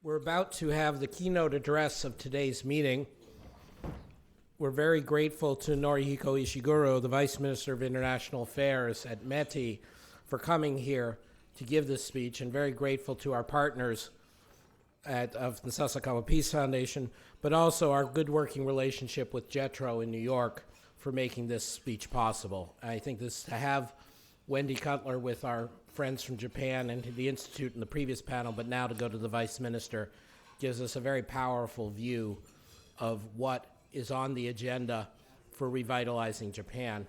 We're about to have the keynote address of today's meeting. We're very grateful to Norihiko Ishiguro, the Vice Minister of International Affairs at METI, for coming here to give this speech, and very grateful to our partners of the Sasakawa Peace Foundation, but also our good working relationship with JETRO in New York for making this speech possible. I think this, to have Wendy Cutler with our friends from Japan and the Institute in the previous panel, but now to go to the Vice Minister, gives us a very powerful view of what is on the agenda for revitalizing Japan.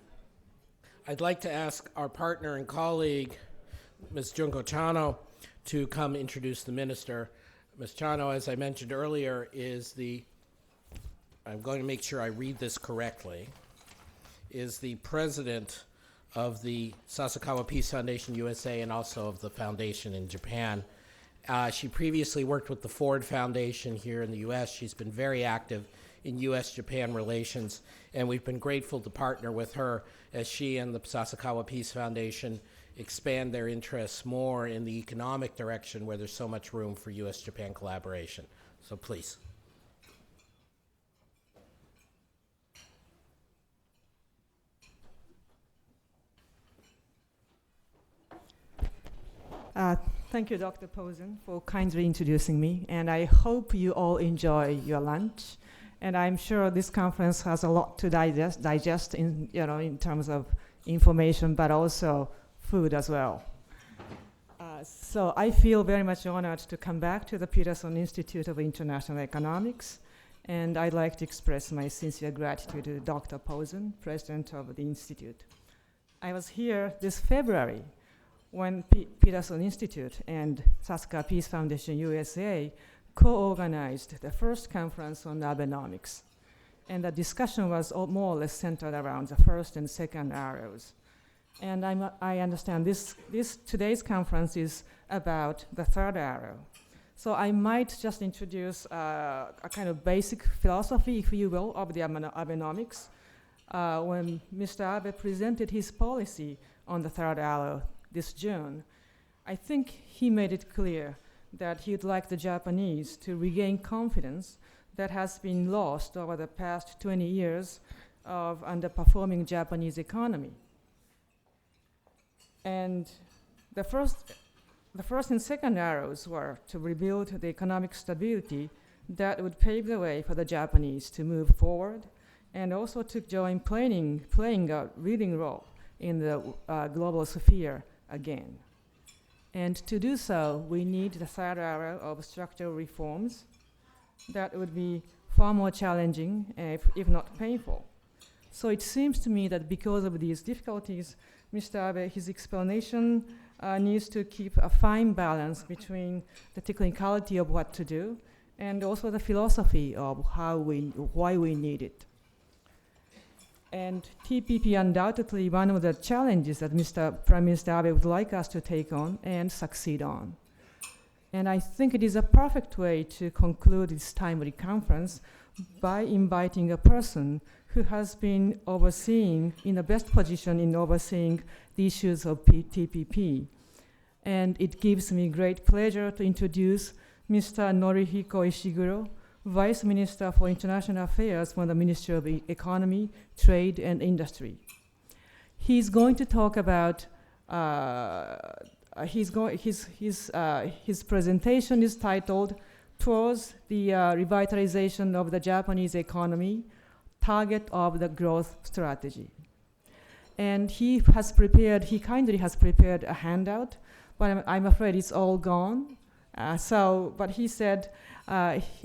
I'd like to ask our partner and colleague, Ms. Junko Chano, to come introduce the minister. Ms. Chano, as I mentioned earlier, is I'm going to make sure I read this correctly, is the president of the Sasakawa Peace Foundation USA and also of the foundation in Japan. She previously worked with the Ford Foundation here in the U.S. She's been very active in U.S.-Japan relations, and we've been grateful to partner with her as she and the Sasakawa Peace Foundation expand their interests more in the economic direction where there's so much room for U.S.-Japan collaboration. So please. Thank you, Dr. Posen, for kindly introducing me, and I hope you all enjoy your lunch. And I'm sure this conference has a lot to digest in terms of information, but also food as well. So I feel very much honored to come back to the Peterson Institute of International Economics, and I'd like to express my sincere gratitude to Dr. Posen, president of the Institute. I was here this February when Peterson Institute and Sasakawa Peace Foundation USA co-organized the first conference on Abenomics. And the discussion was more or less centered around the first and second arrows. And I understand today's conference is about the third arrow. So I might just introduce a kind of basic philosophy, if you will, of the Abenomics. When Mr. Abe presented his policy on the third arrow this June, I think he made it clear that he would like the Japanese to regain confidence that has been lost over the past 20 years of underperforming Japanese economy. And the first and second arrows were to rebuild the economic stability that would pave the way for the Japanese to move forward and also to join playing a leading role in the global sphere again. And to do so, we need the third arrow of structural reforms that would be far more challenging, if not painful. So it seems to me that because of these difficulties, Mr. Abe, his explanation needs to keep a fine balance between the technicality of what to do and also the philosophy of why we need it. And TPP undoubtedly one of the challenges that Prime Minister Abe would like us to take on and succeed on. And I think it is a perfect way to conclude this timely conference by inviting a person who has been in the best position in overseeing the issues of TPP. And it gives me great pleasure to introduce Mr. Norihiko Ishiguro, Vice Minister for International Affairs from the Ministry of Economy, Trade and Industry. He's going to talk about, his presentation is titled, Towards the Revitalization of the Japanese Economy, Target of the Growth Strategy. And he kindly has prepared a handout, but I'm afraid it's all gone. But he said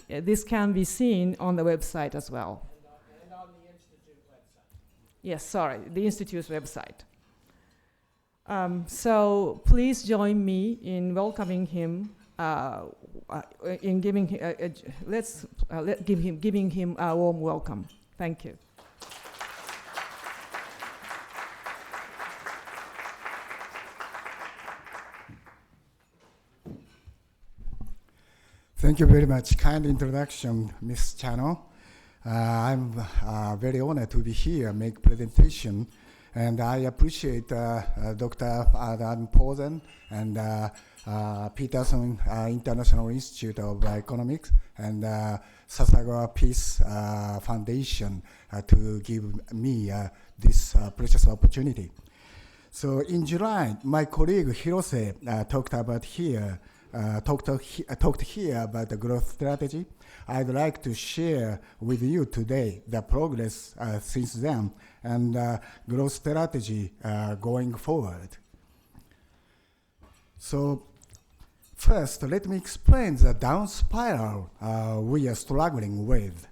this can be seen on the website as well. And on the Institute website. Yes, sorry, the Institute's website. So please join me in welcoming him, in giving him a warm welcome. Thank you. Thank you very much. Kind introduction, Ms. Chano. I'm very honored to be here, make presentation And I appreciate Dr. Adam Posen and Peterson International Institute of Economics and Sasagawa Peace Foundation to give me this precious opportunity. So in July, my colleague Hirose talked here about the growth strategy. I'd like to share with you today the progress since then and growth strategy going forward. So first, let me explain the down spiral we are struggling with.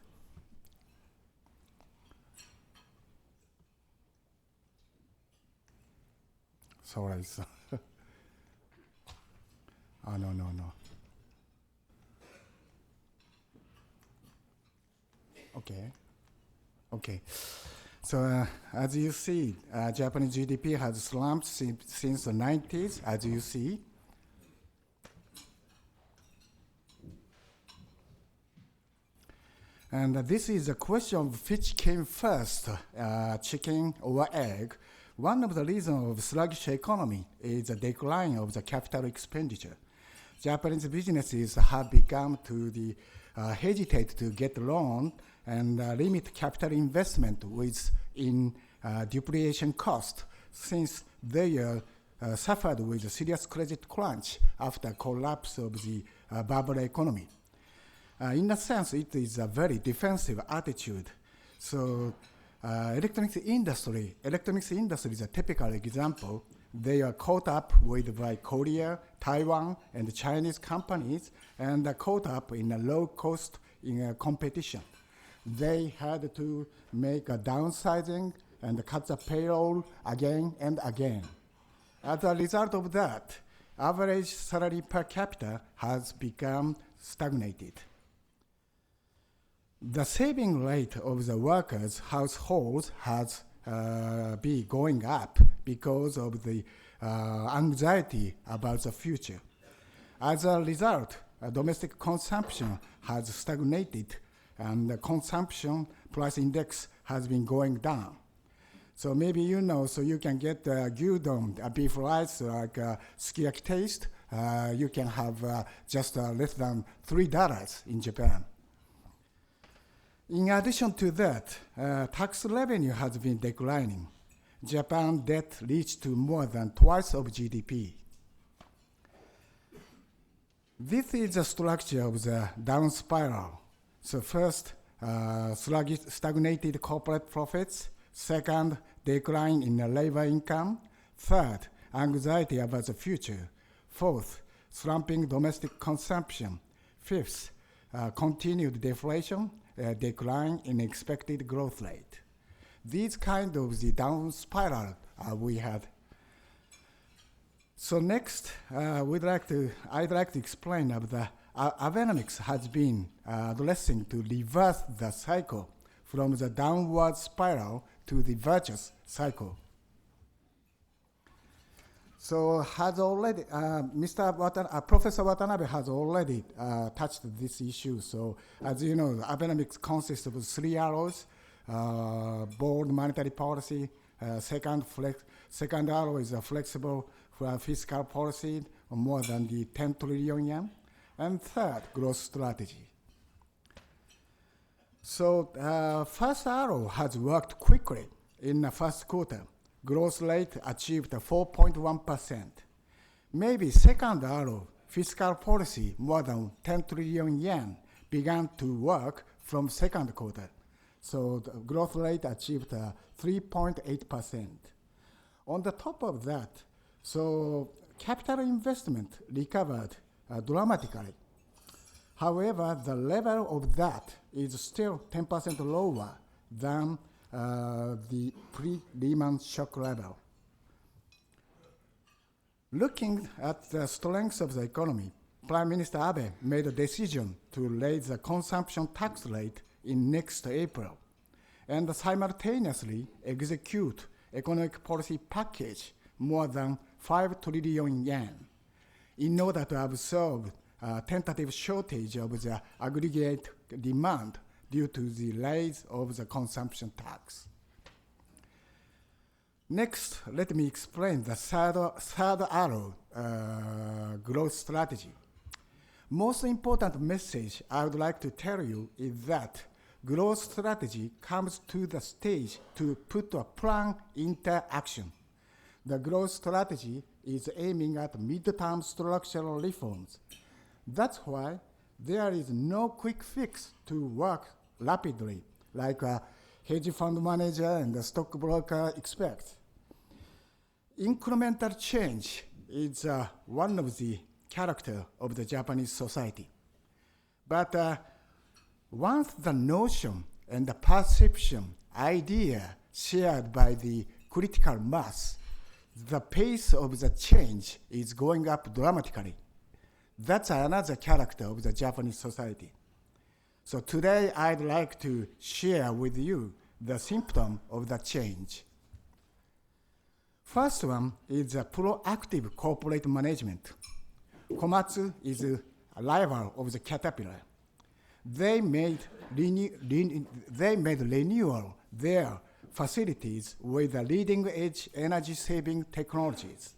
Sorry. Oh, no. Okay. So as you see, Japanese GDP has slumped since the 90s, as you see. And this is a question of which came first, chicken or egg. One of the reasons of sluggish economy is the decline of the capital expenditure. Japanese businesses have become to hesitate to get loan and limit capital investment in depreciation cost since they suffered with a serious credit crunch after collapse of the bubble economy. In a sense, it is a very defensive attitude. So electronics industry is a typical example. They are caught up by Korea, Taiwan, and Chinese companies, and are caught up in a low cost in competition. They had to make a downsizing and cut the payroll again and again. As a result of that, average salary per capita has become stagnated. The saving rate of the workers' households has been going up because of the anxiety about the future. As a result, domestic consumption has stagnated and the consumption price index has been going down. So maybe so you can get gyudon, a beef rice, like sukiyaki taste. You can have just less than $3 in Japan. In addition to that, tax revenue has been declining. Japan debt reached to more than twice of GDP. This is the structure of the down spiral. So first, stagnated corporate profits. Second, decline in the labor income. Third, anxiety about the future. Fourth, slumping domestic consumption. Fifth, continued deflation. Decline in expected growth rate. These kind of the down spiral we had. So next, I'd like to explain of the Abenomics has been addressing to reverse the cycle from the downward spiral to the virtuous cycle. So has already, Professor Watanabe has already touched this issue. So as you know, Abenomics consists of 3 arrows: bold monetary policy. Second arrow is a flexible fiscal policy of more than the 10 trillion yen. And third, growth strategy. So first arrow has worked quickly in the first quarter. Growth rate achieved 4.1%. Maybe second arrow, fiscal policy, more than 10 trillion yen, began to work from second quarter. So the growth rate achieved 3.8%. On the top of that, so capital investment recovered dramatically. However, the level of that is still 10% lower than the pre-Lehman shock level. Looking at the strengths of the economy, Prime Minister Abe made a decision to raise the consumption tax rate in next April and simultaneously execute economic policy package more than 5 trillion yen in order to absorb tentative shortage of the aggregate demand due to the rise of the consumption tax. Next, let me explain the third arrow growth strategy. Most important message I would like to tell you is that growth strategy comes to the stage to put a plan into action. The growth strategy is aiming at mid-term structural reforms. That's why there is no quick fix to work rapidly, like a hedge fund manager and a stockbroker expect. Incremental change is one of the character of the Japanese society. But once the notion and the perception, idea shared by the critical mass, the pace of the change is going up dramatically. That's another character of the Japanese society. So today I'd like to share with you the symptom of the change. First one is a proactive corporate management. Komatsu is a rival of the Caterpillar. They made renewal their facilities with the leading-edge energy-saving technologies.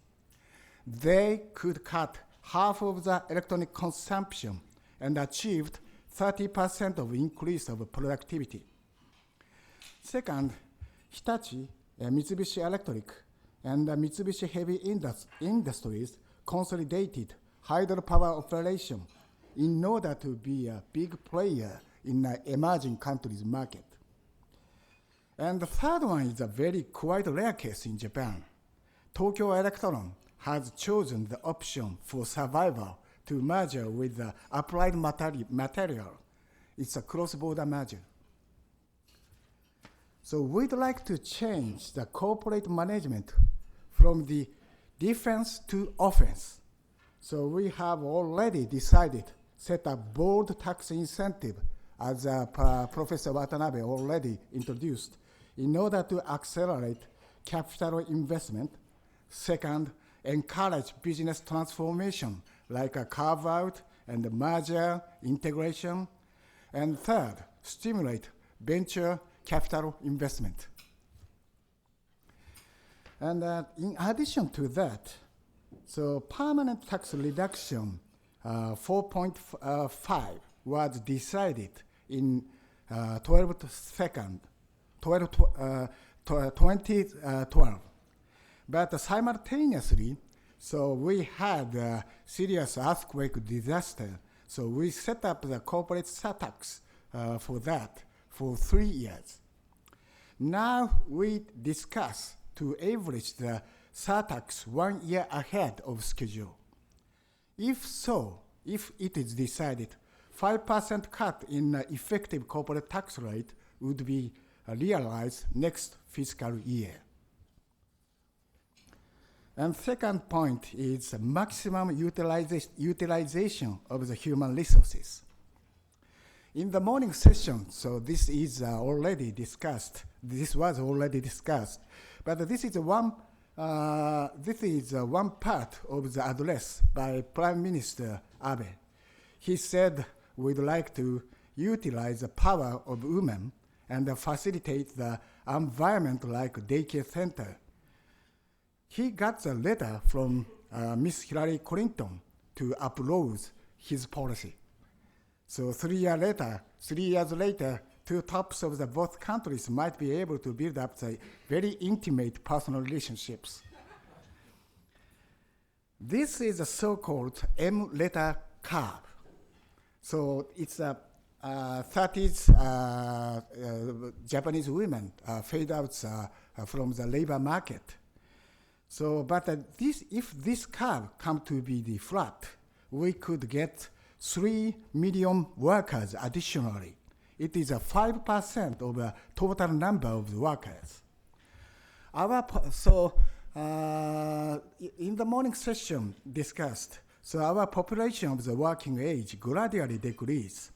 They could cut half of the electronic consumption and achieved 30% of increase of productivity. Second, Hitachi, Mitsubishi Electric, and Mitsubishi Heavy Industries consolidated hydropower operation in order to be a big player in the emerging countries market. And the third one is a very quite rare case in Japan. Tokyo Electron has chosen the option for survival to merger with the Applied Material. It's a cross-border merger. So we'd like to change the corporate management from the defense to offense. So we have already decided set up bold tax incentive, as Professor Watanabe already introduced, in order to accelerate capital investment. Second, encourage business transformation, like a carve-out and merger integration. And third, stimulate venture capital investment. And in addition to that, so permanent tax reduction 4.5 was decided in 2012. But simultaneously, so we had a serious earthquake disaster. So we set up the corporate tax for that for 3 years. Now we discuss to average the surtax 1 year ahead of schedule. If so, if it is decided, 5% cut in effective corporate tax rate would be realized next fiscal year. And second point is maximum utilization of the human resources. In the morning session, so this is already discussed. This was already discussed, but this is one part of the address by Prime Minister Abe. He said, we'd like to utilize the power of women and facilitate the environment like daycare center. He got a letter from Miss Hillary Clinton to approve his policy. So 3 years later, two tops of the both countries might be able to build up the very intimate personal relationships. This is a so-called M-letter curve. So it's a 30s Japanese women fade out from the labor market. So, but if this curve come to be the flat, we could get 3 million workers additionally. It is a 5% of the total number of the workers. In the morning session discussed, so our population of the working age gradually decrease.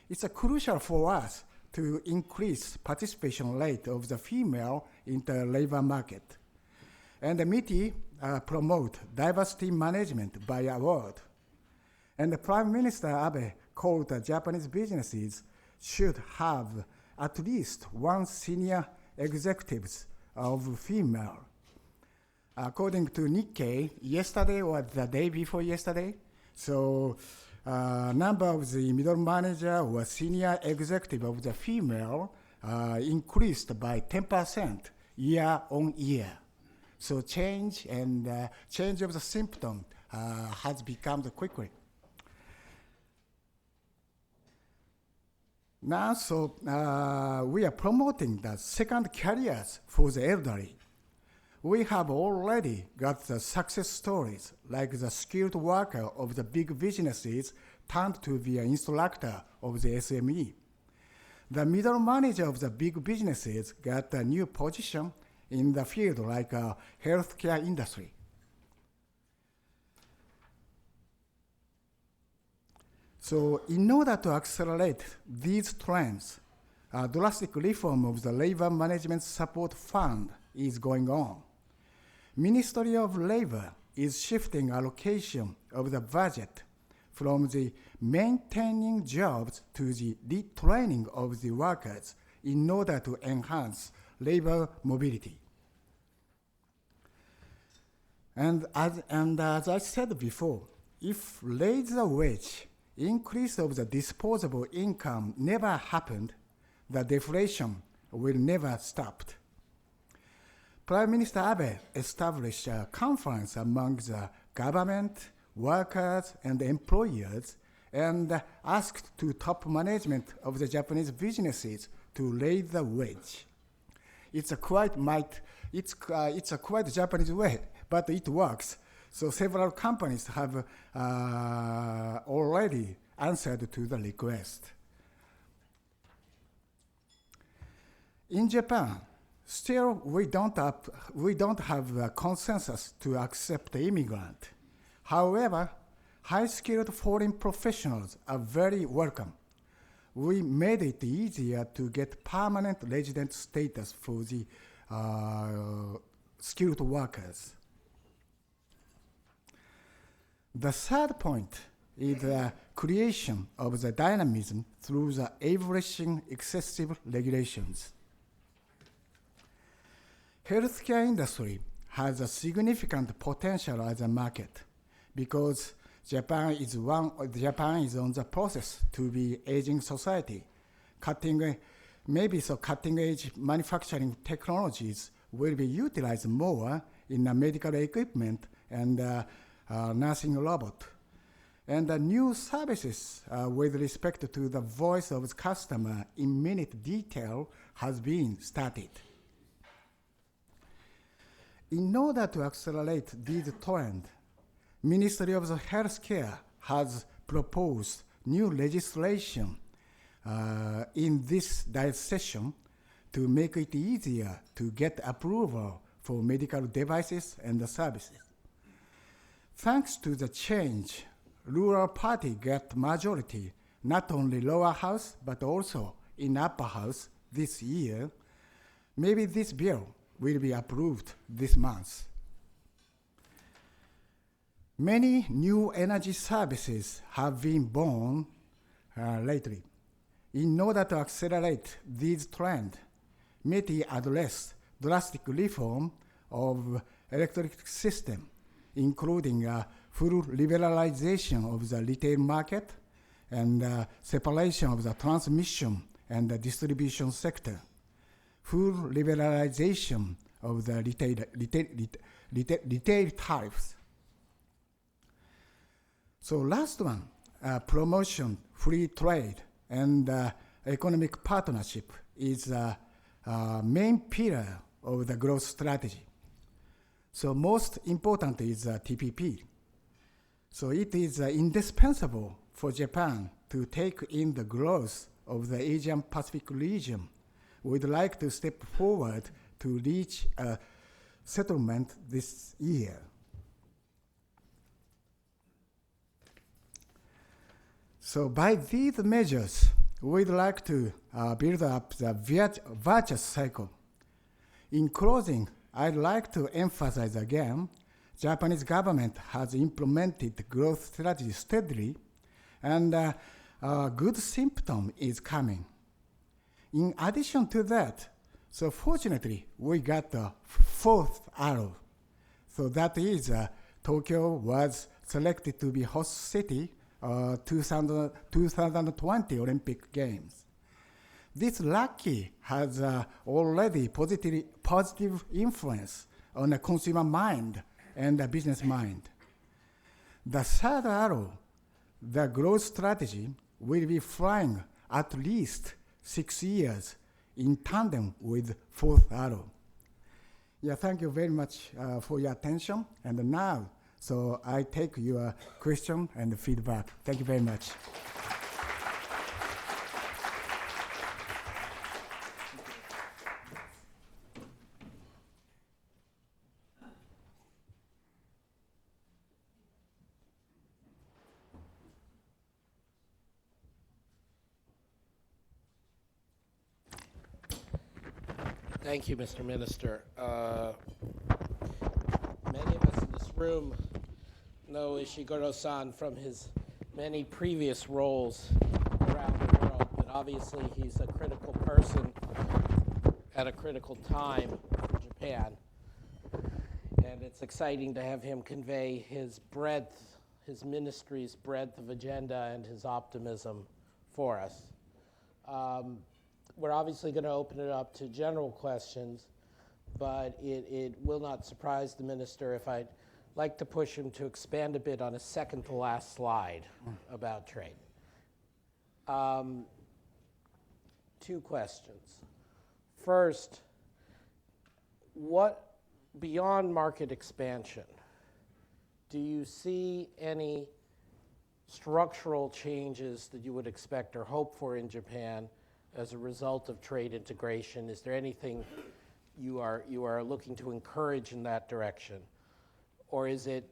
It's crucial for us to increase participation rate of the female in the labor market. And the MITI promote diversity management by award. And the Prime Minister Abe called the Japanese businesses should have at least one senior executives of female according to Nikkei, yesterday or the day before yesterday, so number of the middle manager or senior executive of the female increased by 10% year on year. So change and change of the symptom has become quickly. Now, so we are promoting the second careers for the elderly. We have already got the success stories, like the skilled worker of the big businesses turned to be an instructor of the SME. The middle manager of the big businesses got a new position in the field like healthcare industry. So in order to accelerate these trends, a drastic reform of the Labor Management Support Fund is going on. Ministry of Labor is shifting allocation of the budget from the maintaining jobs to the retraining of the workers in order to enhance labor mobility. And as I said before, if raise the wage, increase of the disposable income never happened, the deflation will never stop. Prime Minister Abe established a conference among the government, workers, and employers and asked to top management of the Japanese businesses to raise the wage. It's a quite Japanese way, but it works. So several companies have already answered to the request. In Japan, still we don't have a consensus to accept the immigrant. However, high-skilled foreign professionals are very welcome. We made it easier to get permanent resident status for the skilled workers. The third point is the creation of the dynamism through the abolishing excessive regulations. Healthcare industry has a significant potential as a market because Japan is on the process to be aging society. Cutting-edge manufacturing technologies will be utilized more in medical equipment and nursing robot. And the new services with respect to the voice of the customer in minute detail has been started. In order to accelerate this trend, Ministry of the Healthcare has proposed new legislation in this session to make it easier to get approval for medical devices and services. Thanks to the change, rural party got majority, not only lower house, but also in upper house this year. Maybe this bill will be approved this month. Many new energy services have been born lately. In order to accelerate this trend, METI addressed drastic reform of electric system, including full liberalization of the retail market and separation of the transmission and the distribution sector, full liberalization of the retail tariffs. So last one, promotion, free trade, and economic partnership is a main pillar of the growth strategy. So most important is TPP. So it is indispensable for Japan to take in the growth of the Asian Pacific region. We'd like to step forward to reach a settlement this year. So by these measures, we'd like to build up the virtuous cycle. In closing, I'd like to emphasize again, Japanese government has implemented the growth strategy steadily, and a good symptom is coming. In addition to that, so fortunately, we got the fourth arrow. So that is Tokyo was selected to be host city 2020 Olympic Games. This lucky has already positive influence on the consumer mind and the business mind. The third arrow, the growth strategy, will be flying at least 6 years in tandem with fourth arrow. Yeah, thank you very much for your attention. And now, so I take your question and feedback. Thank you very much. Thank you, Mr. Minister. Many of us in this room know Ishiguro-san from his many previous roles around the world, but obviously he's a critical person at a critical time for Japan. And it's exciting to have him convey his breadth, his ministry's breadth of agenda and his optimism for us. We're obviously going to open it up to general questions, but it will not surprise the minister if I'd like to push him to expand a bit on a second to last slide about trade. 2 questions. First, what beyond market expansion, do you see any structural changes that you would expect or hope for in Japan as a result of trade integration? Is there anything you are looking to encourage in that direction? Or is it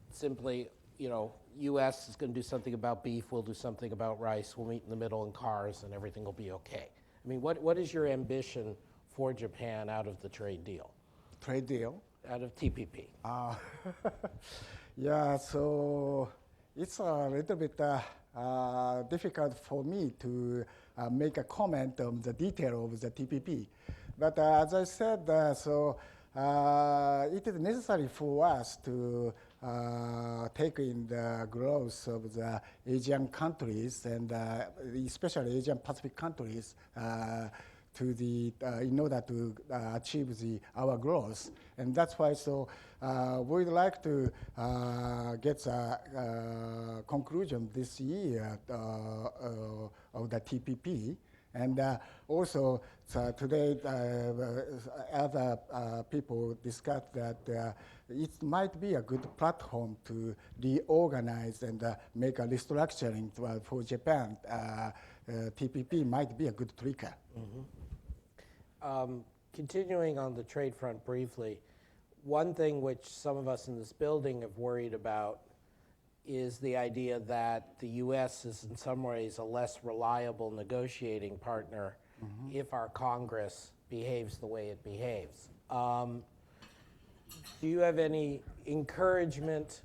simply, U.S. is going to do something about beef, we'll do something about rice, we'll meet in the middle in cars, and everything will be okay? I mean, what is your ambition for Japan out of the trade deal? Trade deal? Out of TPP. Yeah, so it's a little bit difficult for me to make a comment on the detail of the TPP. But as I said, it is necessary for us to take in the growth of the Asian countries and especially Asian Pacific countries in order to achieve our growth. And that's why we'd like to get a conclusion this year of the TPP. And also today, other people discussed that it might be a good platform to reorganize and make a restructuring for Japan. TPP might be a good trigger. Continuing on the trade front briefly, one thing which some of us in this building have worried about is the idea that the U.S. is in some ways a less reliable negotiating partner if our Congress behaves the way it behaves. Do you have any encouragement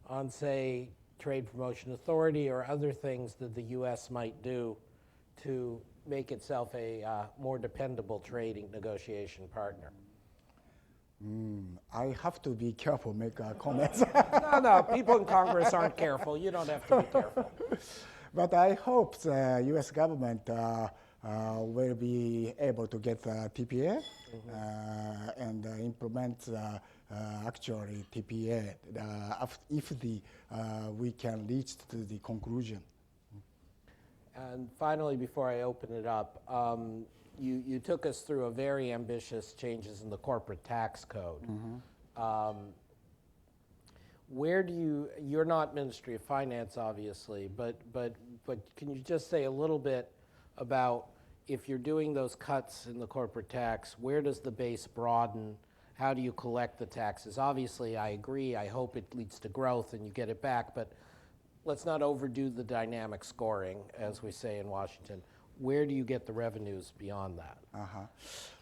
on, say, Trade Promotion Authority or other things that the U.S. might do to make itself a more dependable trading negotiation partner? I have to be careful make comments. No, people in Congress aren't careful. You don't have to be careful. But I hope the U.S. government will be able to get TPA and implement actually TPA if we can reach to the conclusion. And finally, before I open it up, you took us through a very ambitious changes in the corporate tax code. Where do you're not Ministry of Finance, obviously, but can you just say a little bit about if you're doing those cuts in the corporate tax, where does the base broaden? How do you collect the taxes? Obviously, I agree. I hope it leads to growth and you get it back, but let's not overdo the dynamic scoring, as we say in Washington. Where do you get the revenues beyond that?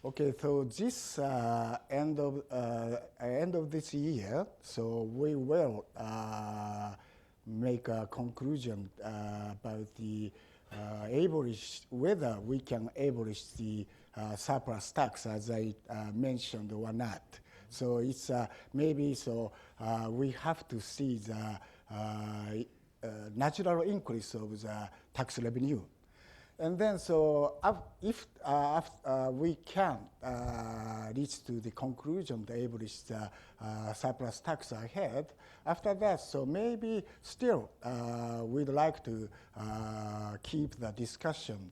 Okay, so this end of this year, so we will make a conclusion about the whether we can abolish the surplus tax, as I mentioned, or not. So it's maybe so we have to see the natural increase of the tax revenue. And then so if we can reach to the conclusion to establish the surplus tax ahead, after that, so maybe still we'd like to keep the discussion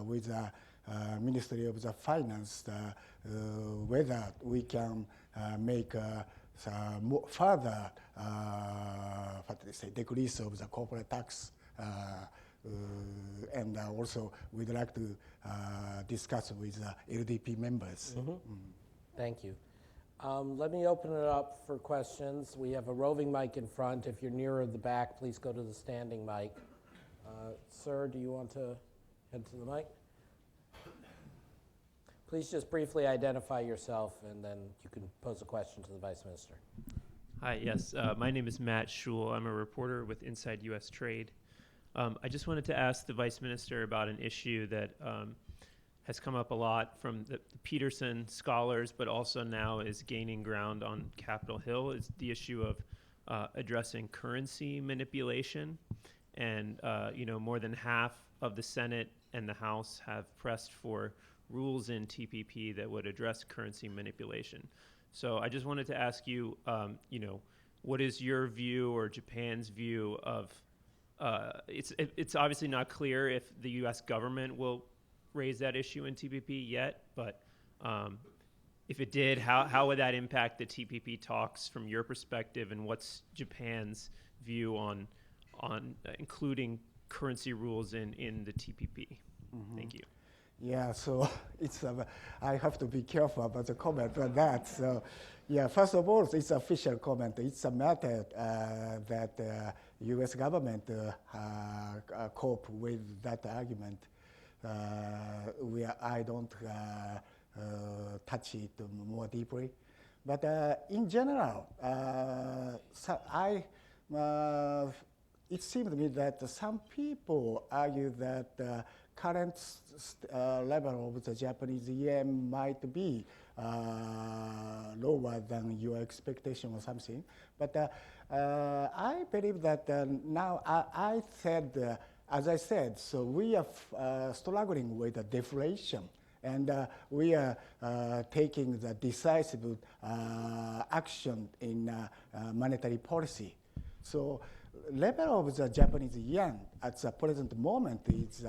with the Ministry of the Finance whether we can make further decrease of the corporate tax. And also we'd like to discuss with LDP members. Thank you. Let me open it up for questions. We have a roving mic in front. If you're nearer the back, please go to the standing mic. Sir, do you want to head to the mic? Please just briefly identify yourself, and then you can pose a question to the Vice Minister. Hi, yes. My name is Matt Schul. I'm a reporter with Inside U.S. Trade. I just wanted to ask the Vice Minister about an issue that has come up a lot from the Peterson scholars, but also now is gaining ground on Capitol Hill, is the issue of addressing currency manipulation. And more than half of the Senate and the House have pressed for rules in TPP that would address currency manipulation. So I just wanted to ask you, what is your view or Japan's view of it's obviously not clear if the U.S. government will raise that issue in TPP yet, but if it did, how would that impact the TPP talks from your perspective, and what's Japan's view on including currency rules in the TPP? Thank you. Yeah, so it's I have to be careful about the comment on that. So, yeah, first of all, it's official comment. It's a matter that U.S. government cope with that argument. I don't touch it more deeply, but in general, it seems to me that some people argue that current level of the Japanese yen might be lower than your expectation or something. But I believe that now I said, as I said, so we are struggling with the deflation, and we are taking the decisive action in monetary policy. So level of the Japanese yen at the present moment is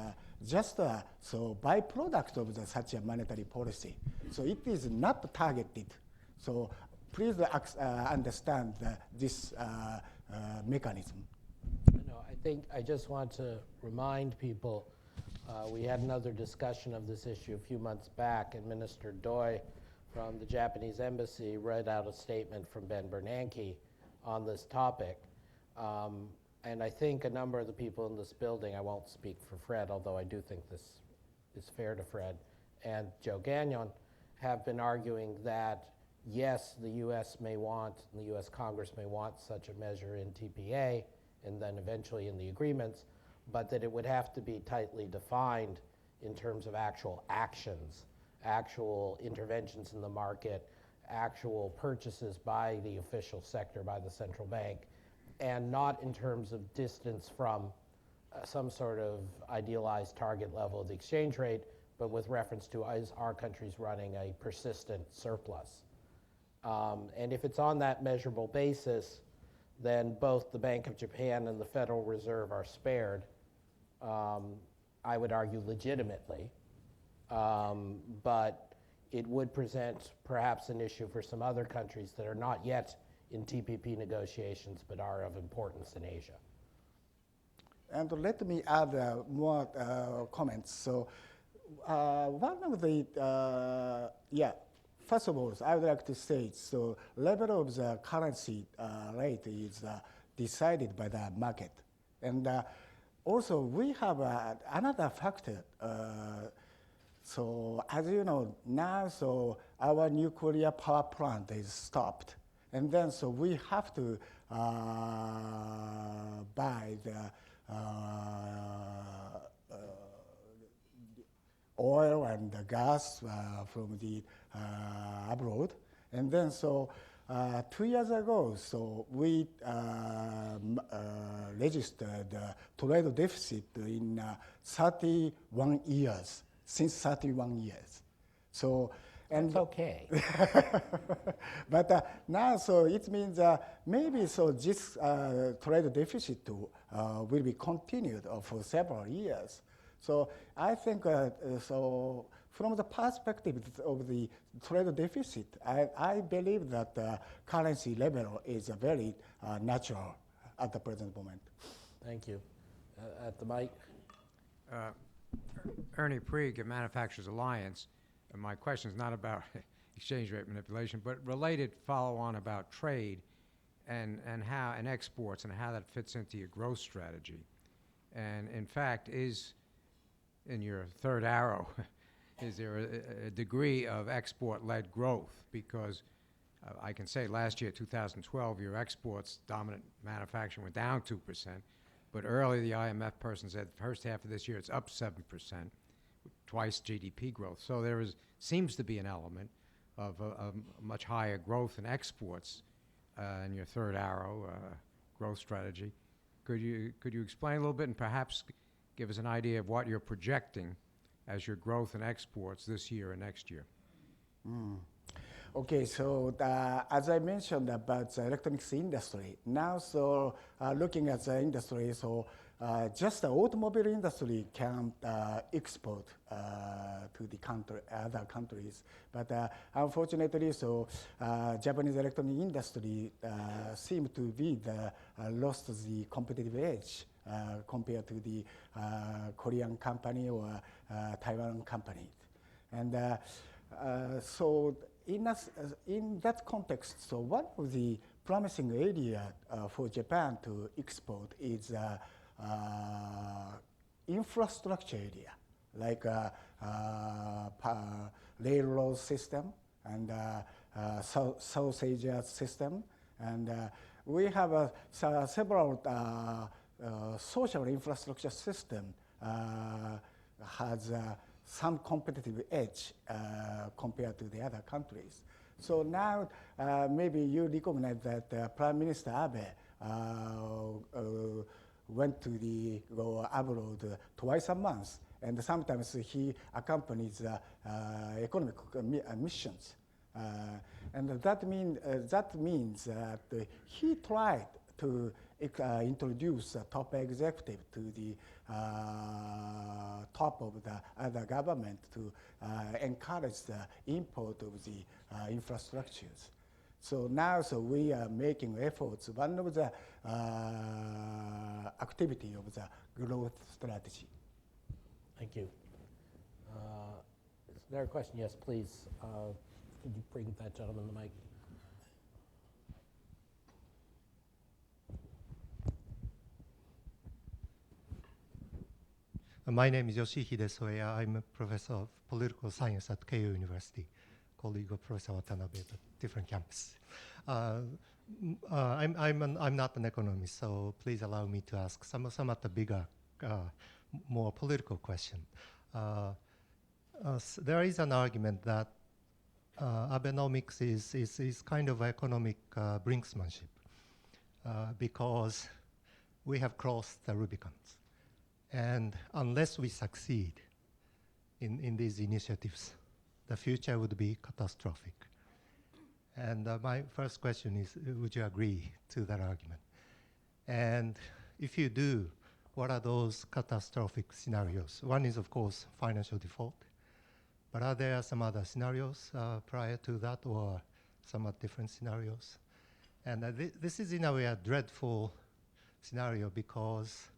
just so byproduct of such a monetary policy. So it is not targeted. So please understand this mechanism. I think I just want to remind people, we had another discussion of this issue a few months back, and Minister Doi from the Japanese embassy read out a statement from Ben Bernanke on this topic. And I think a number of the people in this building, I won't speak for Fred, although I do think this is fair to Fred, and Joe Gagnon, have been arguing that, yes, the U.S. may want, and the U.S. Congress may want such a measure in TPA, and then eventually in the agreements, but that it would have to be tightly defined in terms of actual actions, actual interventions in the market, actual purchases by the official sector, by the central bank, and not in terms of distance from some sort of idealized target level of the exchange rate, but with reference to our country's running a persistent surplus. And if it's on that measurable basis, then both the Bank of Japan and the Federal Reserve are spared, I would argue legitimately. But it would present perhaps an issue for some other countries that are not yet in TPP negotiations, but are of importance in Asia. And let me add more comments. So one of the, first of all, I would like to say, so level of the currency rate is decided by the market. And also we have another factor. So as you know, now so our nuclear power plant is stopped. And then so we have to buy the oil and the gas from the abroad. And then 2 years ago, so we registered trade deficit in 31 years, since 31 years. So, and It's okay. but now, so it means maybe so this trade deficit will be continued for several years. So I think so from the perspective of the trade deficit, I believe that currency level is very natural at the present moment. Thank you. At the mic. Ernie Prieg of Manufacturers Alliance. And my question is not about exchange rate manipulation, but related follow-on about trade and exports and how that fits into your growth strategy. And in fact, is in your third arrow, is there a degree of export-led growth? Because I can say last year, 2012, your exports, dominant manufacturing, went down 2%. But earlier, the IMF person said the first half of this year, it's up 7%, twice GDP growth. So there seems to be an element of a much higher growth in exports in your third arrow growth strategy. Could you explain a little bit and perhaps give us an idea of what you're projecting as your growth in exports this year and next year? Okay, so as I mentioned about the electronics industry, now so looking at the industry, so just the automobile industry can export to the other countries. But unfortunately, so Japanese electronic industry seem to be lost the competitive edge compared to the Korean company or Taiwan company. And so in that context, so one of the promising area for Japan to export is infrastructure area, like railroad system and South Asia system. And we have several social infrastructure system has some competitive edge compared to the other countries. So now maybe you recognize that Prime Minister Abe went to go abroad twice a month, and sometimes he accompanies economic missions. And that means that he tried to introduce a top executive to the top of the other government to encourage the import of the infrastructures. So now, so we are making efforts. One of the activity of the growth strategy. Thank you. Is there a question? Yes, please. Could you bring that gentleman the mic? My name is Yoshihide Soya. I'm a professor of political science at Keio University, colleague of Professor Watanabe, but different campus. I'm not an economist, so please allow me to ask somewhat a bigger, more political question. There is an argument that Abenomics is kind of economic brinksmanship because we have crossed the Rubicons. And unless we succeed in these initiatives, the future would be catastrophic. And my first question is, would you agree to that argument? And if you do, what are those catastrophic scenarios? One is, of course, financial default. But are there some other scenarios prior to that, or somewhat different scenarios? And this is, in a way, a dreadful scenario because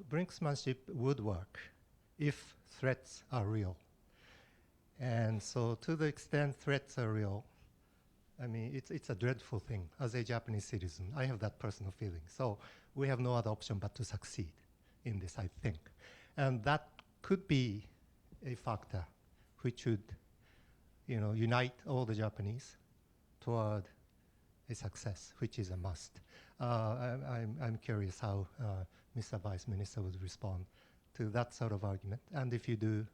brinksmanship would work if threats are real. And so to the extent threats are real, I mean, it's a dreadful thing. As a Japanese citizen, I have that personal feeling. So we have no other option but to succeed in this, I think. And that could be a factor which would, unite all the Japanese toward a success, which is a must. I'm curious how Mr. Vice Minister would respond to that sort of argument. And if you do,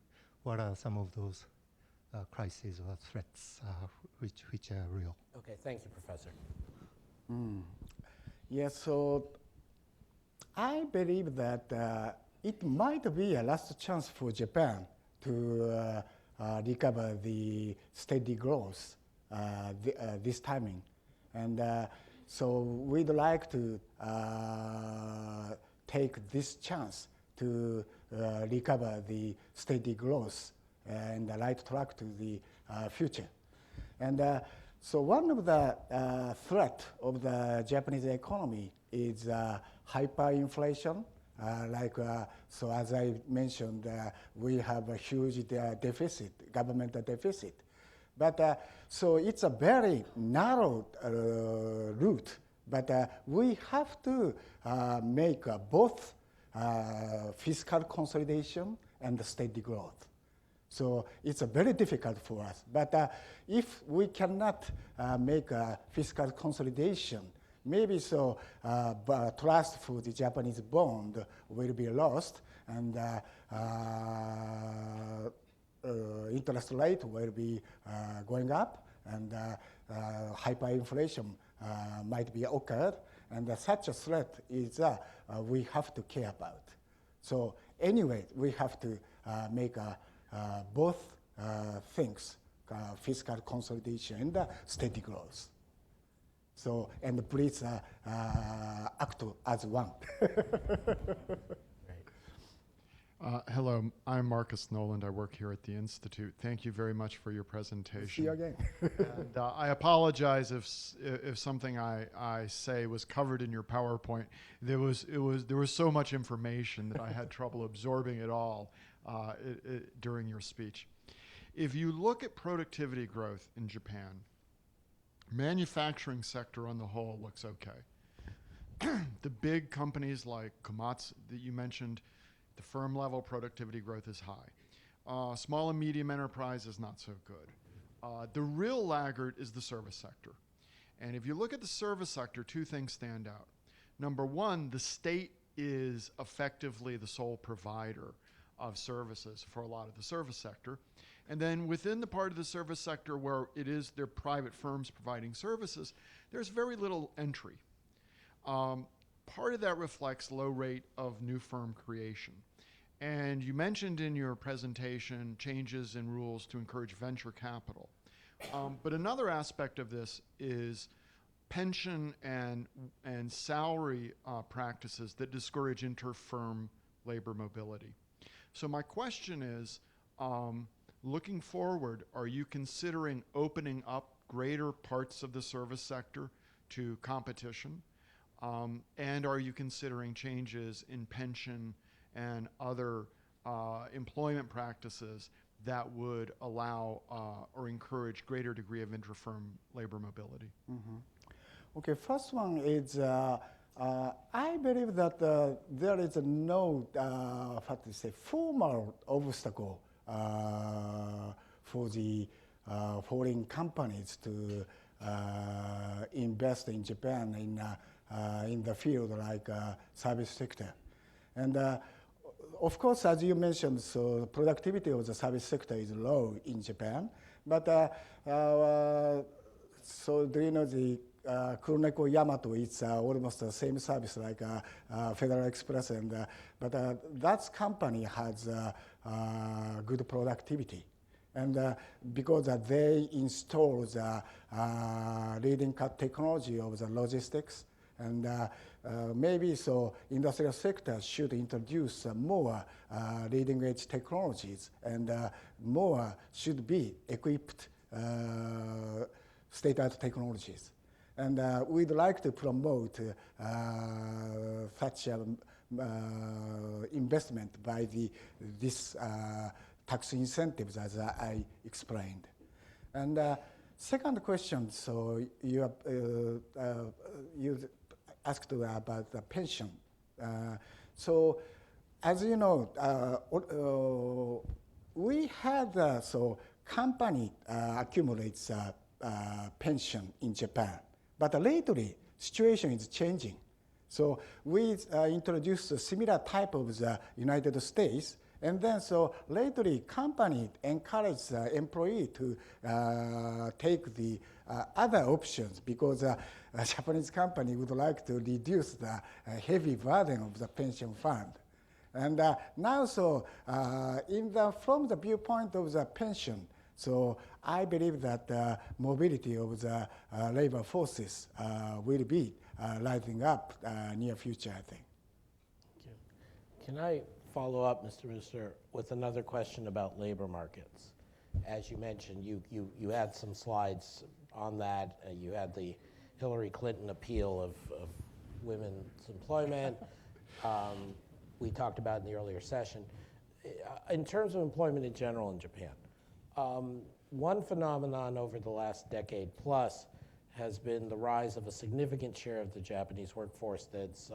what are some of those crises or threats which are real. Okay, thank you, Professor. Yes, so I believe that it might be a last chance for Japan to recover the steady growth this timing. And so we'd like to take this chance to recover the steady growth and the right track to the future. And so one of the threat of the Japanese economy is hyperinflation. So as I mentioned, we have a huge deficit, government deficit. But so it's a very narrow route, but we have to make both fiscal consolidation and steady growth. So it's very difficult for us. But if we cannot make a fiscal consolidation, maybe so trust for the Japanese bond will be lost, and interest rate will be going up, and hyperinflation might be occurred, and such a threat is we have to care about. So anyway, we have to make both things, fiscal consolidation and steady growth. So, and please act as one. Hello, I'm Marcus Noland. I work here at the Institute. Thank you very much for your presentation. See you again. And I apologize if something I say was covered in your PowerPoint. There was so much information that I had trouble absorbing it all during your speech. If you look at productivity growth in Japan, manufacturing sector on the whole looks okay. The big companies like Komatsu that you mentioned, the firm level productivity growth is high. Small and medium enterprise is not so good. The real laggard is the service sector. And if you look at the service sector, two things stand out. Number one, the state is effectively the sole provider of services for a lot of the service sector. And then within the part of the service sector where it is their private firms providing services, there's very little entry. Part of that reflects low rate of new firm creation. And you mentioned in your presentation changes in rules to encourage venture capital. But another aspect of this is pension and salary practices that discourage inter-firm labor mobility. So my question is, looking forward, are you considering opening up greater parts of the service sector to competition? And are you considering changes in pension and other employment practices that would allow or encourage greater degree of inter-firm labor mobility? Mm-hmm. Okay, first one is I believe that there is no formal obstacle for the foreign companies to invest in Japan in the field like service sector. And of course, as you mentioned, so productivity of the service sector is low in Japan. But so do you know the Kuroneko Yamato? It's almost the same service like Federal Express, and but that company has good productivity. And because they install the leading technology of the logistics, and maybe so industrial sector should introduce more leading edge technologies, and more should be equipped state-of-the-art technologies. And we'd like to promote such investment by this tax incentives, as I explained. And second question, so you asked about the pension. So as you know, we had, so company accumulates pension in Japan. But lately, situation is changing. So we introduced a similar type of the United States, And then so lately, company encourage the employee to take the other options because a Japanese company would like to reduce the heavy burden of the pension fund. And now, so from the viewpoint of the pension, so I believe that mobility of the labor forces will be rising up near future, I think. Can I follow up, Mr. Minister, with another question about labor markets? As you mentioned, you had some slides on that. You had the Hillary Clinton appeal of women's employment. We talked about in the earlier session. In terms of employment in general in Japan, one phenomenon over the last decade plus has been the rise of a significant share of the Japanese workforce that's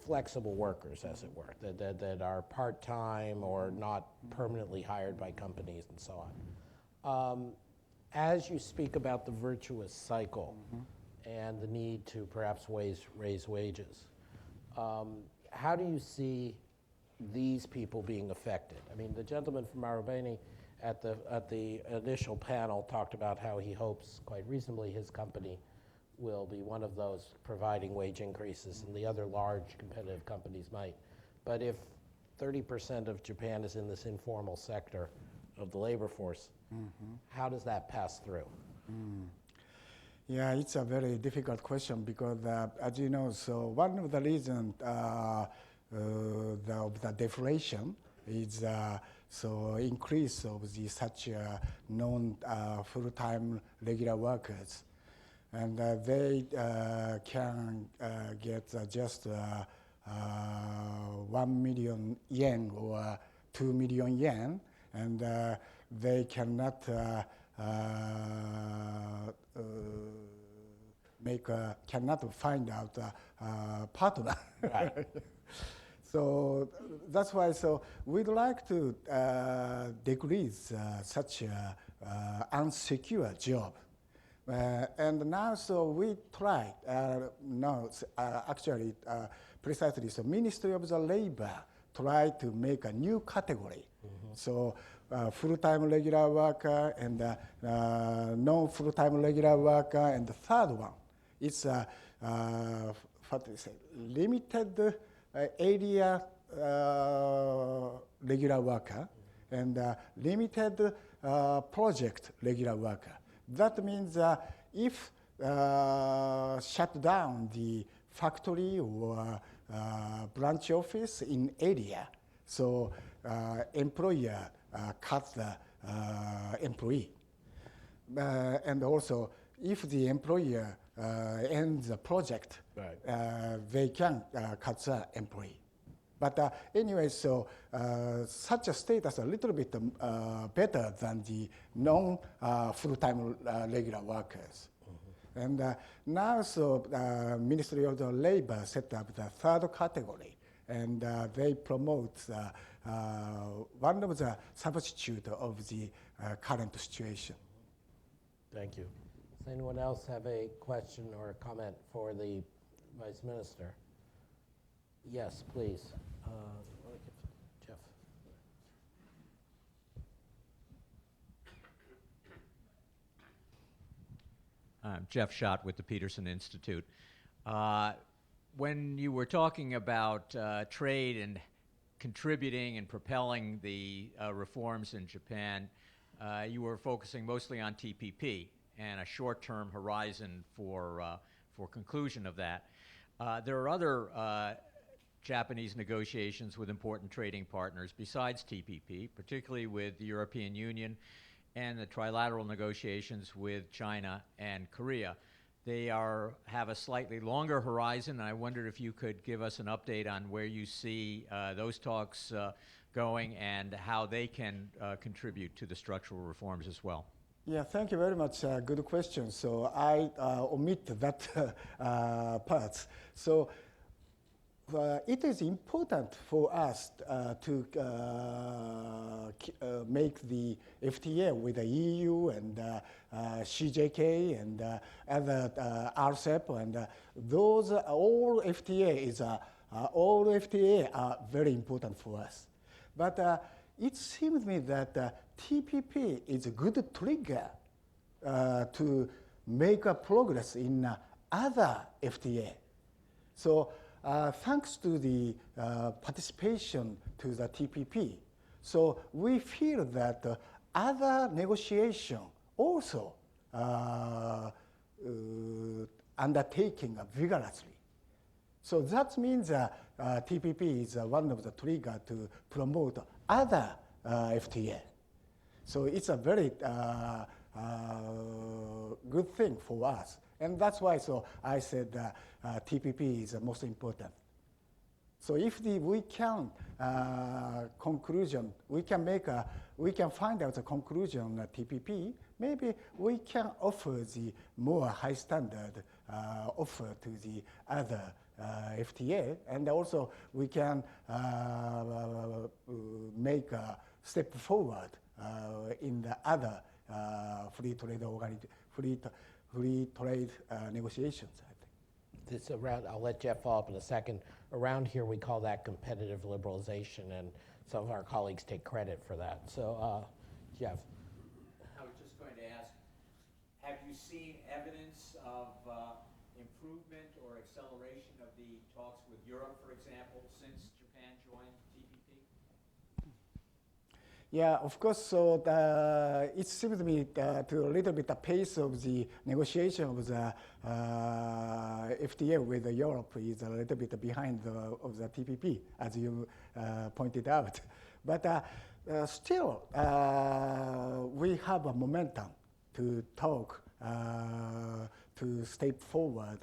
flexible workers, as it were, that are part-time or not permanently hired by companies and so on. As you speak about the virtuous cycle and the need to perhaps raise wages, how do you see these people being affected? I mean, the gentleman from Marubeni at the initial panel talked about how he hopes, quite reasonably, his company will be one of those providing wage increases, and the other large competitive companies might. But if 30% of Japan is in this informal sector of the labor force, how does that pass through? Yeah, it's a very difficult question because, as you know, so one of the reasons of the deflation is so increase of the such non full-time regular workers. And they can get just 1 million yen or 2 million yen, and they cannot cannot find out a partner. Right. So that's why. So we'd like to decrease such unsecure job. And now, so we try, actually, precisely, so Ministry of the Labor try to make a new category. So full-time regular worker and non-full-time regular worker, and the third one, it's what do you say, limited area regular worker and limited project regular worker. That means if shut down the factory or branch office in area, so employer cut the employee. And also, if the employer ends the project, Right. They can cut the employee. But anyway, so such a status a little bit better than the non-full-time regular workers. And now, so Ministry of the Labor set up the third category, and they promote one of the substitute of the current situation. Thank you. Does anyone else have a question or a comment for the Vice Minister? Yes, please. Jeff. I'm Jeff Schott with the Peterson Institute. When you were talking about trade and contributing and propelling the reforms in Japan, you were focusing mostly on TPP and a short-term horizon for conclusion of that. There are other Japanese negotiations with important trading partners besides TPP, particularly with the European Union and the Trilateral Negotiations with China and Korea. They have a slightly longer horizon, and I wondered if you could give us an update on where you see those talks going and how they can contribute to the structural reforms as well. Yeah, thank you very much. Good question. So I omit that part. So it is important for us to make the FTA with the EU and CJK and other RCEP, and those all FTA is all FTA are very important for us. But it seems to me that TPP is a good trigger to make a progress in other FTA. So thanks to the participation to the TPP, so we feel that other negotiation also undertaking vigorously. So that means TPP is one of the triggers to promote other FTA. So it's a very good thing for us. And that's why so I said TPP is the most important. So if we can conclusion, we can find out the conclusion of TPP, maybe we can offer the more high standard offer to the other FTA, and also we can make a step forward in the other free trade negotiations, I think. This around, I'll let Jeff follow up in a second. Around here, we call that competitive liberalization, and some of our colleagues take credit for that. So, Jeff. I was just going to ask, have you seen evidence of improvement or acceleration of the talks with Europe, for example, since Japan joined TPP? Yeah, of course. So it seems to me to a little bit the pace of the negotiation of the FTA with Europe is a little bit behind of the TPP, as you pointed out. But still, we have a momentum to talk, to step forward,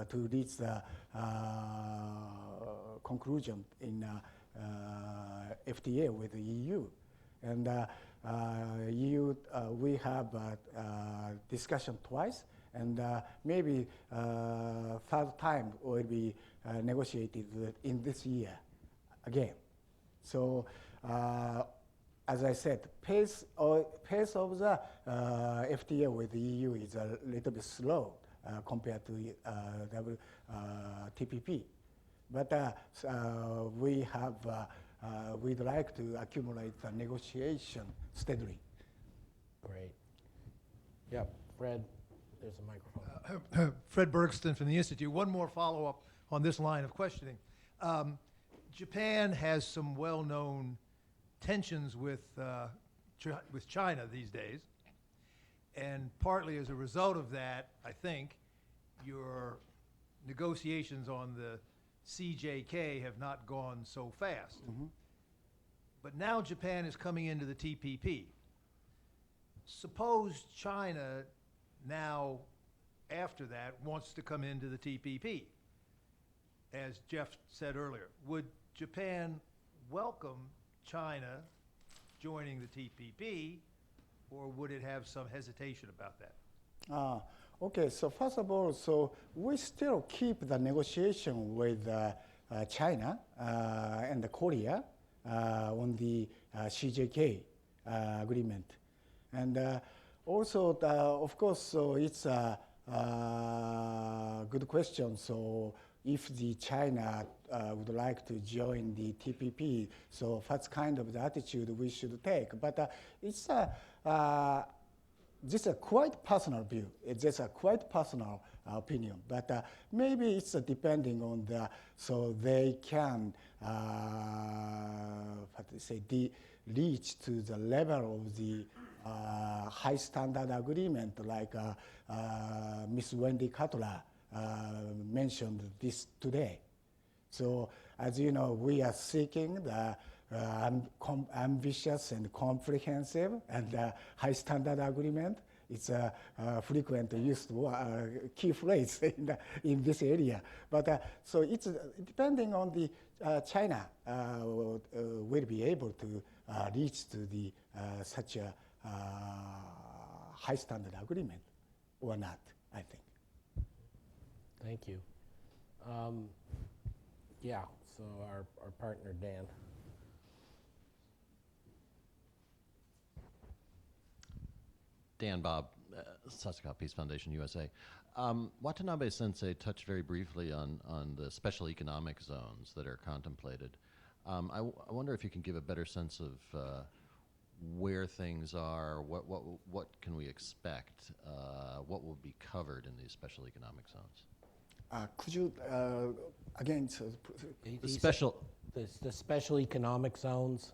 to reach the conclusion in FTA with the EU. And EU, we have discussion twice, and maybe third time will be negotiated in this year again. So as I said, pace of the FTA with the EU is a little bit slow compared to TPP. But we have we'd like to accumulate the negotiation steadily. Great. Yep, Fred, there's a microphone. Fred Bergston from the Institute. One more follow-up on this line of questioning. Japan has some well-known tensions with China these days, and partly as a result of that, I think, your negotiations on the CJK have not gone so fast. Mm-hmm. But now Japan is coming into the TPP. Suppose China now, after that, wants to come into the TPP. As Jeff said earlier, would Japan welcome China joining the TPP, or would it have some hesitation about that? Okay, so first of all, so we still keep the negotiation with China and Korea on the CJK agreement. And also, of course, so it's a good question. So if the China would like to join the TPP, so that's kind of the attitude we should take. But it's just a quite personal view. It's just a quite personal opinion. But maybe it's depending on the, so they can, reach to the level of the high standard agreement, like Ms. Wendy Cutler mentioned this today. So as you know, we are seeking the ambitious and comprehensive and high standard agreement. It's a frequent used key phrase in this area. But so it's depending on the China will be able to reach to the such a high standard agreement or not, I think. Thank you. Yeah, so our partner, Dan. Dan Bob, Sasakawa Peace Foundation, USA. Watanabe-sensei touched very briefly on the special economic zones that are contemplated. I wonder if you can give a better sense of where things are, what can we expect, what will be covered in these special economic zones? Could you, again, The special... The special economic zones,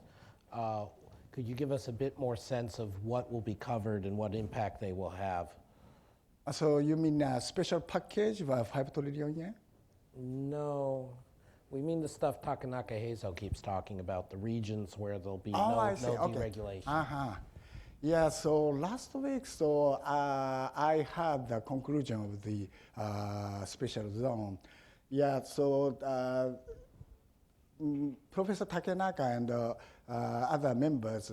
could you give us a bit more sense of what will be covered and what impact they will have? So you mean a special package of 5 trillion yen? No, we mean the stuff Takanaka Heizo keeps talking about, the regions where there'll be I see. no Okay. deregulation. Yeah, so last week, I had the conclusion of the special zone. Yeah, so Professor Takenaka and other members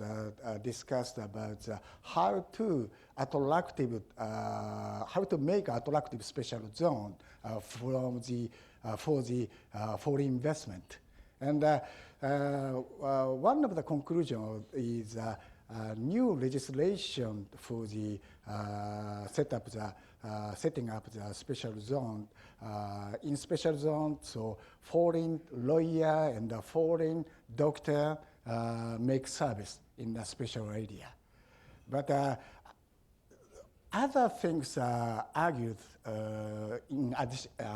discussed about how to make attractive special zone for foreign investment. And one of the conclusions is new legislation for the setting up the special zone. In special zone, so foreign lawyer and a foreign doctor make service in the special area. But other things are argued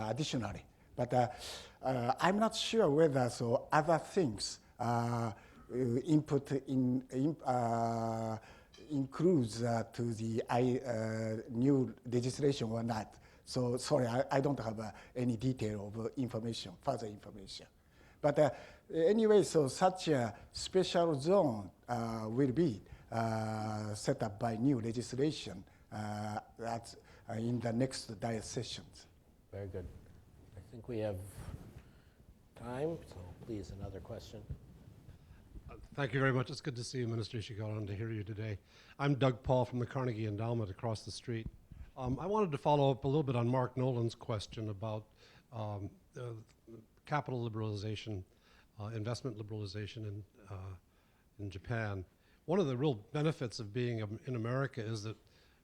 additionally. But I'm not sure whether other things input includes to the new legislation or not. So sorry, I don't have any detail of information, further information. But anyway, so such a special zone will be set up by new legislation that's in the next diet sessions. Very good. I think we have time, so please, another question. Thank you very much. It's good to see you, Minister Ishiguro, and to hear you today. I'm Doug Paul from the Carnegie Endowment across the street. I wanted to follow up a little bit on Mark Nolan's question about capital liberalization, investment liberalization in Japan. One of the real benefits of being in America is that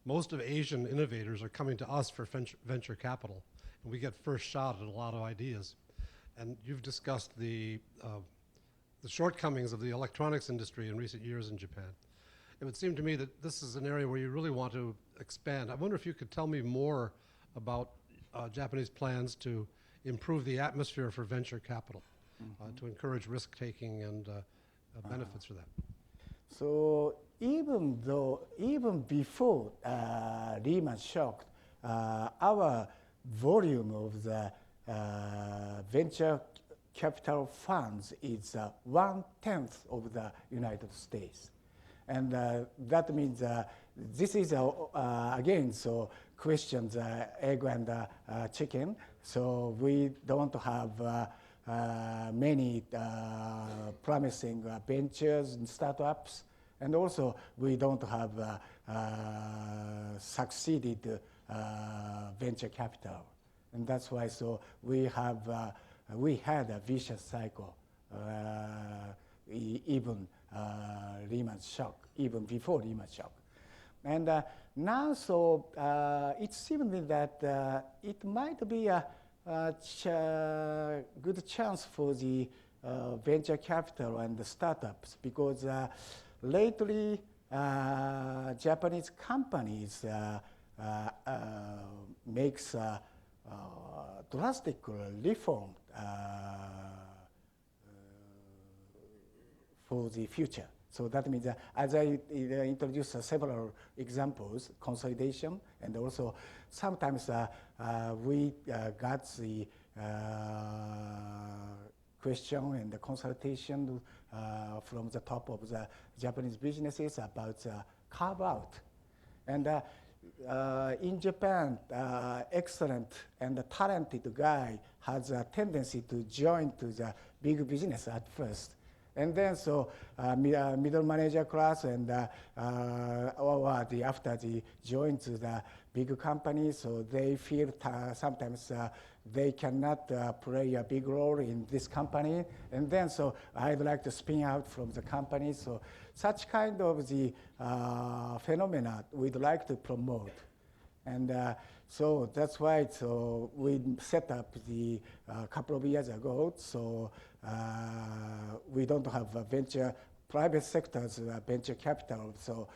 most of Asian innovators are coming to us for venture capital, and we get first shot at a lot of ideas. And you've discussed the shortcomings of the electronics industry in recent years in Japan. It would seem to me that this is an area where you really want to expand. I wonder if you could tell me more about Japanese plans to improve the atmosphere for venture capital, to encourage risk-taking and benefits for that. So even before Lehman shock, our volume of the venture capital funds is 1/10 of the United States. And that means this is, again, so questions, egg and chicken. So we don't have many promising ventures and startups. And also, we don't have succeeded venture capital. And that's why so we had a vicious cycle, even Lehman shock, even before Lehman shock. And now, so it seems that it might be a good chance for the venture capital and the startups, because lately Japanese companies makes drastic reform for the future. So that means, as I introduced several examples, consolidation, and also sometimes we got the question and the consultation from the top of the Japanese businesses about carve-out. And in Japan, excellent and talented guy has a tendency to join to the big business at first. And then so middle manager class and after they join to the big company, so they feel sometimes they cannot play a big role in this company, and then so I'd like to spin out from the company. So such kind of the phenomena we'd like to promote. And so that's why so we set up the couple of years ago. So we don't have a private sector's venture capital. So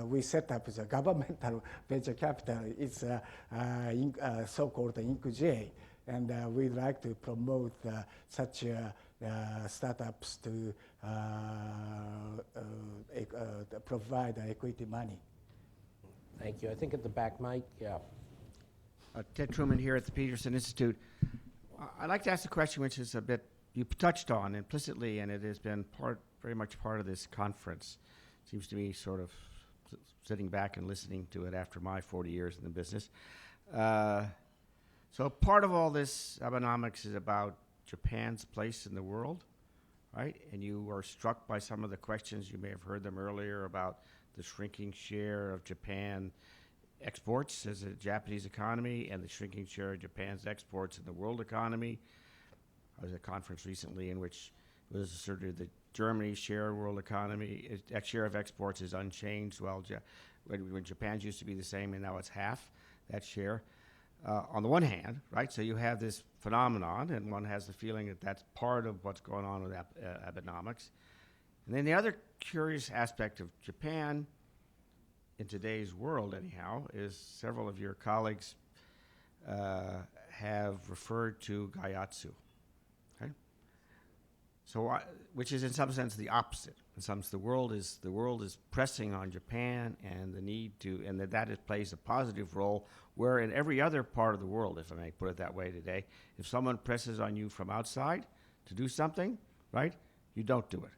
we set up the governmental venture capital. It's so-called INC-J. And we'd like to promote such startups to provide equity money. Thank you. I think at the back, Mike, yeah. Ted Truman here at the Peterson Institute. I'd like to ask a question which is a bit, you touched on implicitly, and it has been very much part of this conference. Seems to me sort of sitting back and listening to it after my 40 years in the business. So part of all this Abenomics is about Japan's place in the world, right? And you were struck by some of the questions, you may have heard them earlier, about the shrinking share of Japan exports as a Japanese economy and the shrinking share of Japan's exports in the world economy. I was at a conference recently in which it was asserted that Germany's share of world economy, share of exports is unchanged. Well, when Japan's used to be the same and now it's half that share. On the one hand, right, so you have this phenomenon and one has the feeling that that's part of what's going on with Abenomics. And then the other curious aspect of Japan in today's world, anyhow, is several of your colleagues have referred to Gaiatsu, okay? So, which is in some sense the opposite. In some sense, the world is pressing on Japan, and the need to, and that plays a positive role. Where in every other part of the world, if I may put it that way today, if someone presses on you from outside to do something, right, you don't do it.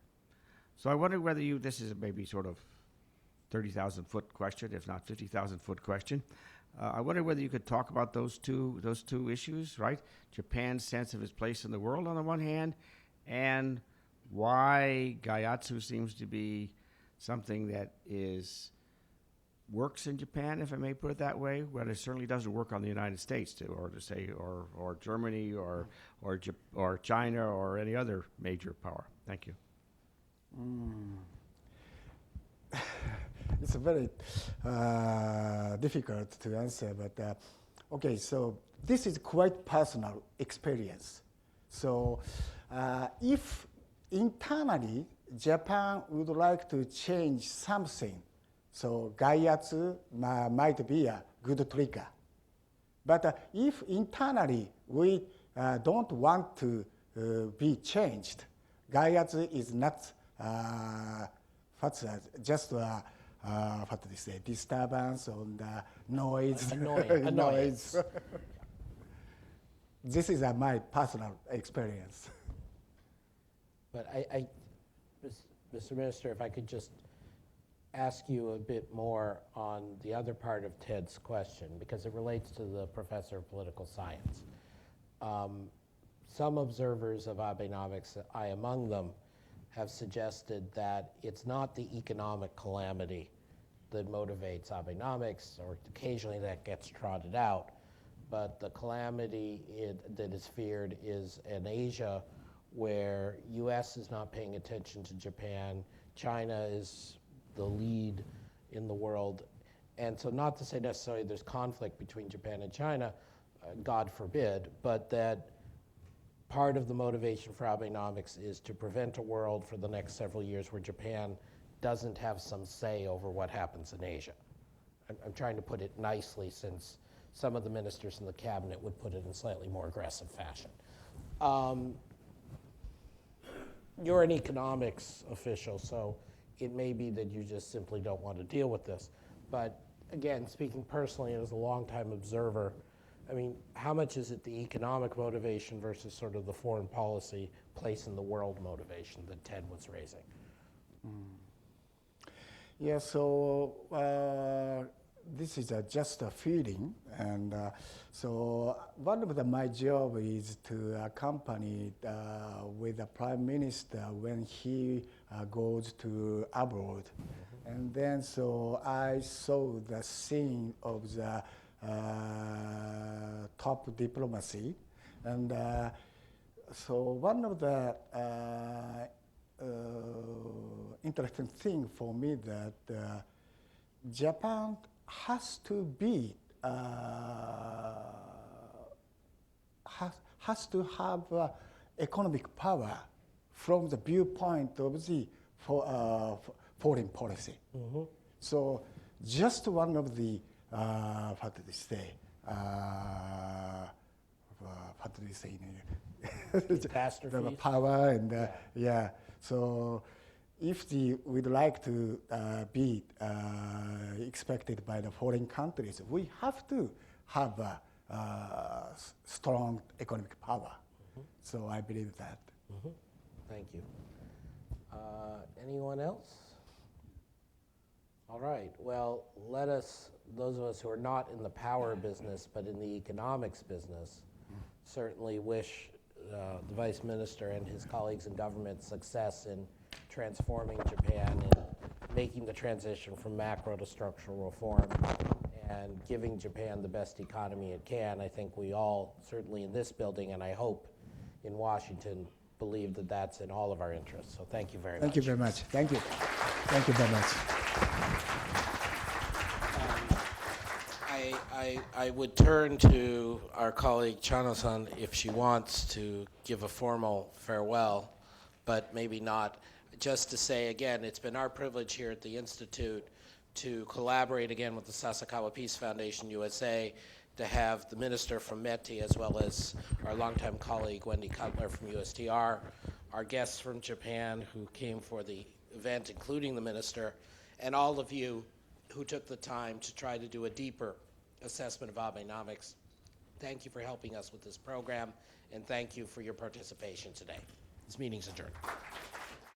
So I wonder whether this is maybe sort of 30,000-foot question, if not 50,000-foot question. I wonder whether you could talk about those two issues, right? Japan's sense of its place in the world on the one hand, and why Gaiatsu seems to be something that works in Japan, if I may put it that way, but it certainly doesn't work on the United States, or Germany, or China, or any other major power. Thank you. It's very difficult to answer, but okay, so this is quite personal experience. So if internally Japan would like to change something, so Gaiatsu might be a good trigger. But if internally we don't want to be changed, Gaiatsu is not just what do they say, disturbance on the noise. Annoyance. This is my personal experience. But Mr. Minister, if I could just ask you a bit more on the other part of Ted's question, because it relates to the professor of political science. Some observers of Abenomics, I among them, have suggested that it's not the economic calamity that motivates Abenomics, or occasionally that gets trotted out, but the calamity that is feared is in Asia, where US is not paying attention to Japan, China is the lead in the world. And so not to say necessarily there's conflict between Japan and China, God forbid, but that part of the motivation for Abenomics is to prevent a world for the next several years where Japan doesn't have some say over what happens in Asia. I'm trying to put it nicely, since some of the ministers in the cabinet would put it in slightly more aggressive fashion. You're an economics official, so it may be that you just simply don't want to deal with this. But again, speaking personally as a longtime observer, I mean, how much is it the economic motivation versus sort of the foreign policy place in the world motivation that Ted was raising? Yeah, so this is just a feeling. And so one of my job is to accompany with the Prime Minister when he goes to abroad. And then so I saw the scene of the top diplomacy. And so one of the interesting thing for me that Japan has to be has to have economic power from the viewpoint of the foreign policy. So just one of the what do they say? What do they say? The power and yeah. So if we'd like to be expected by the foreign countries, we have to have a strong economic power. So I believe that. Thank you. Anyone else? All right. Well, let us, those of us who are not in the power business but in the economics business, certainly wish the Vice Minister and his colleagues in government success in transforming Japan and making the transition from macro to structural reform and giving Japan the best economy it can. I think we all, certainly in this building, and I hope in Washington, believe that that's in all of our interests. So thank you very much. Thank you very much. Thank you. Thank you very much. I would turn to our colleague Chano-san if she wants to give a formal farewell, but maybe not. Just to say again, it's been our privilege here at the Institute to collaborate again with the Sasakawa Peace Foundation USA, to have the minister from METI as well as our longtime colleague Wendy Cutler from USTR, our guests from Japan who came for the event, including the minister, and all of you who took the time to try to do a deeper assessment of Abenomics. Thank you for helping us with this program, and thank you for your participation today. This meeting's adjourned.